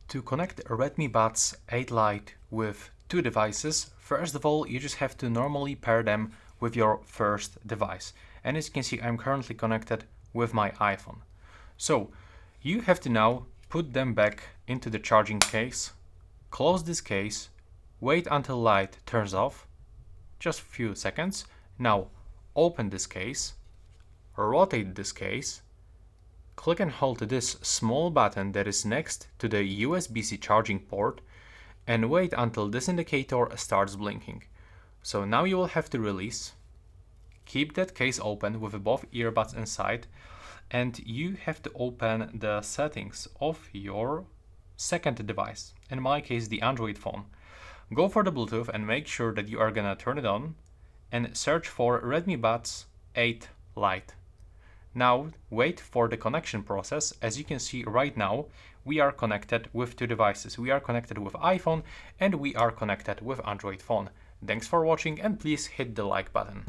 To connect Redmi Buds 8 Lite with two devices, first of all, you just have to normally pair them with your first device. And as you can see, I'm currently connected with my iPhone. So you have to now put them back into the charging case, close this case, wait until light turns off, just a few seconds. Now open this case, rotate this case, click and hold this small button that is next to the USB-C charging port and wait until this indicator starts blinking. So now you will have to release. Keep that case open with both earbuds inside, and you have to open the settings of your second device, in my case the Android phone. Go for the Bluetooth and make sure that you are gonna turn it on and search for Redmi Buds 8 Lite. Now wait for the connection process. As you can see right now, we are connected with two devices. We are connected with iPhone and we are connected with Android phone. Thanks for watching and please hit the like button.